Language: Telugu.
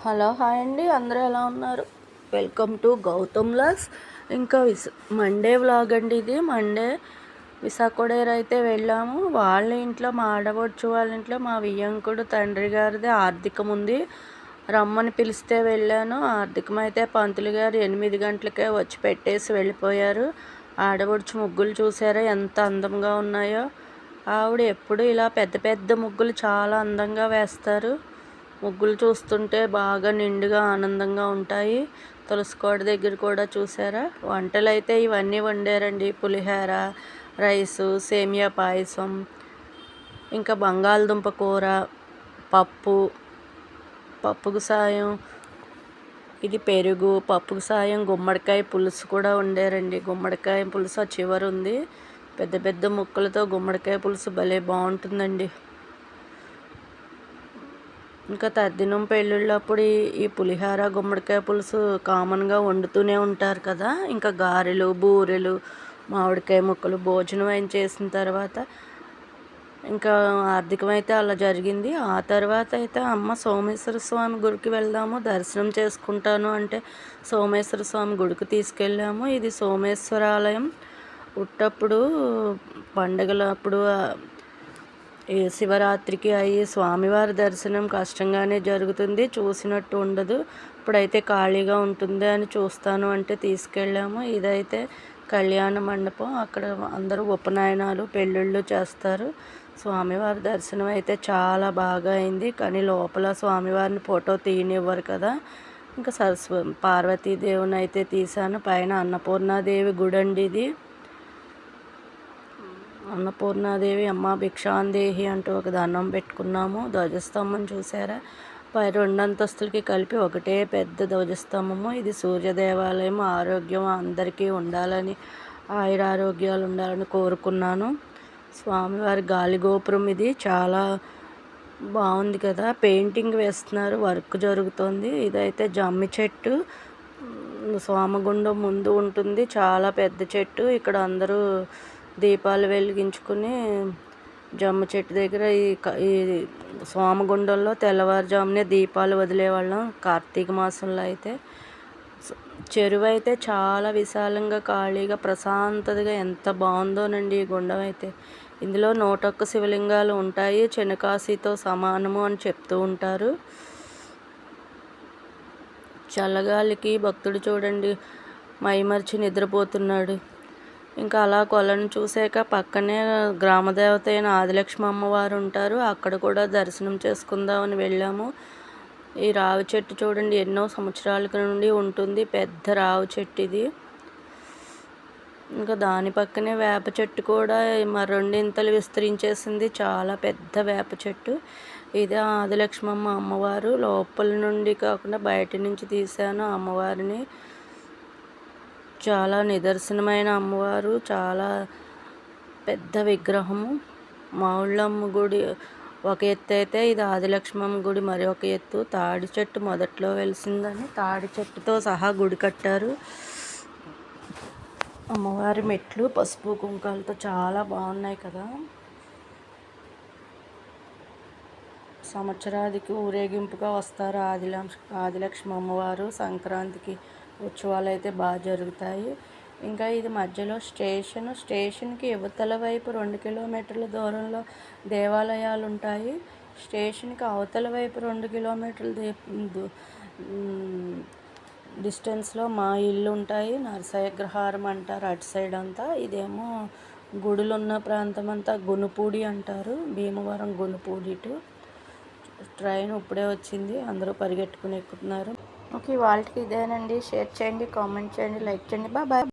హలో హాయ్ అండి, అందరూ ఎలా ఉన్నారు? Welcome to Gautam vlogs. ఇంకా మండే వ్లాగ్ అండి. ఇది మండే విశాఖడేరు అయితే వెళ్ళాము. వాళ్ళ ఇంట్లో, మా ఆడబొడుచు వాళ్ళ ఇంట్లో మా వియ్యంకుడు తండ్రి గారిది ఆర్థికం ఉంది, రమ్మని పిలిస్తే వెళ్ళాను. ఆర్థికం అయితే పంతులు గారు 8 గంటలకే వచ్చి పెట్టేసి వెళ్ళిపోయారు. ఆడబొడుచు ముగ్గులు చూసారా ఎంత అందంగా ఉన్నాయో. ఆవిడ ఎప్పుడు ఇలా పెద్ద పెద్ద ముగ్గులు చాలా అందంగా వేస్తారు. ముగ్గులు చూస్తుంటే బాగా నిండుగా ఆనందంగా ఉంటాయి. తులసికోట దగ్గర కూడా చూసారా, వంటలు అయితే ఇవన్నీ వండారండి. పులిహోర, రైసు, సేమియా పాయసం, ఇంకా బంగాళదుంప కూర, పప్పుకు సాయం, ఇది పెరుగు, పప్పుకు సాయం గుమ్మడికాయ పులుసు కూడా వండారండి. గుమ్మడికాయ పులుసు ఆ చివరి ఉంది. పెద్ద పెద్ద ముక్కలతో గుమ్మడికాయ పులుసు భలే బాగుంటుందండి. ఇంకా తద్దినం పెళ్ళిళ్ళప్పుడు ఈ పులిహోర, గుమ్మడికాయ పులుసు కామన్గా వండుతూనే ఉంటారు కదా. ఇంకా గారెలు, బూరెలు, మామిడికాయ ముక్కలు భోజనం అయిన చేసిన తర్వాత ఇంకా ఆర్థికమైతే అలా జరిగింది. ఆ తర్వాత అయితే అమ్మ సోమేశ్వర స్వామి గుడికి వెళ్దాము, దర్శనం చేసుకుంటాను అంటే సోమేశ్వర స్వామి గుడికి తీసుకెళ్ళాము. ఇది సోమేశ్వరాలయం. ఉట్టప్పుడు పండగలప్పుడు ఈ శివరాత్రికి అయ్యి స్వామివారి దర్శనం కష్టంగానే జరుగుతుంది, చూసినట్టు ఉండదు. ఇప్పుడైతే ఖాళీగా ఉంటుంది అని చూస్తాను అంటే తీసుకెళ్ళాము. ఇదైతే కళ్యాణ మండపం, అక్కడ అందరూ ఉపనయనాలు, పెళ్ళిళ్ళు చేస్తారు. స్వామివారి దర్శనం అయితే చాలా బాగా అయింది. కానీ లోపల స్వామివారిని ఫోటో తీయనివ్వరు కదా. ఇంకా పార్వతీదేవిని అయితే తీశాను. పైన అన్నపూర్ణాదేవి గుడి అండి ఇది. అన్నపూర్ణాదేవి అమ్మ భిక్షాందేహి అంటూ ఒక దండం పెట్టుకున్నాము. ధ్వజస్తంభం చూసారా, పై 2 అంతస్తులకి కలిపి ఒకటే పెద్ద ధ్వజస్తంభము. ఇది సూర్య దేవాలయం. ఆరోగ్యం అందరికీ ఉండాలని, ఆయురారోగ్యాలు ఉండాలని కోరుకున్నాను. స్వామివారి గాలిగోపురం ఇది చాలా బాగుంది కదా. పెయింటింగ్ వేస్తున్నారు, వర్క్ జరుగుతుంది. ఇదైతే జమ్మి చెట్టు, స్వామగుండం ముందు ఉంటుంది. చాలా పెద్ద చెట్టు. ఇక్కడ అందరూ దీపాలు వెలిగించుకుని జమ్మ చెట్టు దగ్గర ఈ స్వామగుండంలో తెల్లవారుజామునే దీపాలు వదిలేవాళ్ళం కార్తీక మాసంలో. అయితే చెరువు అయితే చాలా విశాలంగా, ఖాళీగా, ప్రశాంతతగా ఎంత బాగుందోనండి ఈ గుండం అయితే. ఇందులో 101 శివలింగాలు ఉంటాయి, చెనకాశితో సమానము అని చెప్తూ ఉంటారు. చల్లగాలికి భక్తుడు చూడండి మైమర్చి నిద్రపోతున్నాడు. ఇంకా అలా కొలను చూసాక పక్కనే గ్రామదేవత అయిన ఆదిలక్ష్మి అమ్మవారు ఉంటారు, అక్కడ కూడా దర్శనం చేసుకుందామని వెళ్ళాము. ఈ రావి చెట్టు చూడండి ఎన్నో సంవత్సరాల నుండి ఉంటుంది, పెద్ద రావి చెట్టు ఇది. ఇంకా దాని పక్కనే వేప చెట్టు కూడా మరి 2 ఇంతలు విస్తరించేసింది, చాలా పెద్ద వేప చెట్టు. ఇదే ఆదిలక్ష్మమ్మ అమ్మవారు. లోపల నుండి కాకుండా బయట నుంచి తీశాను అమ్మవారిని. చాలా నిదర్శనమైన అమ్మవారు, చాలా పెద్ద విగ్రహము. మావుళ్ళమ్మ గుడి ఒక ఎత్తు అయితే, ఇది ఆదిలక్ష్మమ్మ గుడి మరి ఒక ఎత్తు. తాడి చెట్టు మొదట్లో వెలిసిందని తాడి చెట్టుతో సహా గుడి కట్టారు. అమ్మవారి మెట్లు పసుపు కుంకాలతో చాలా బాగున్నాయి కదా. సంవత్సరాదికి ఊరేగింపుగా వస్తారు ఆదిలక్ష్మి అమ్మవారు. సంక్రాంతికి ఉత్సవాలు అయితే బాగా జరుగుతాయి. ఇంకా ఇది మధ్యలో స్టేషన్కి యువతల వైపు 2 కిలోమీటర్ల దూరంలో దేవాలయాలు ఉంటాయి. స్టేషన్కి అవతల వైపు 2 కిలోమీటర్ల డిస్టెన్స్లో మా ఇల్లు ఉంటాయి. నరసయ్యగ్రహారం అంటారు అటు సైడ్ అంతా. ఇదేమో గుడులున్న ప్రాంతం అంతా గునుపూడి అంటారు, భీమవరం గునుపూడి టు. ట్రైన్ ఇప్పుడే వచ్చింది, అందరూ పరిగెట్టుకుని ఎక్కుతున్నారు. ఓకే, వాళ్ళకి ఇదేనండి. షేర్ చేయండి, కామెంట్ చేయండి, లైక్ చేయండి. బాయ్.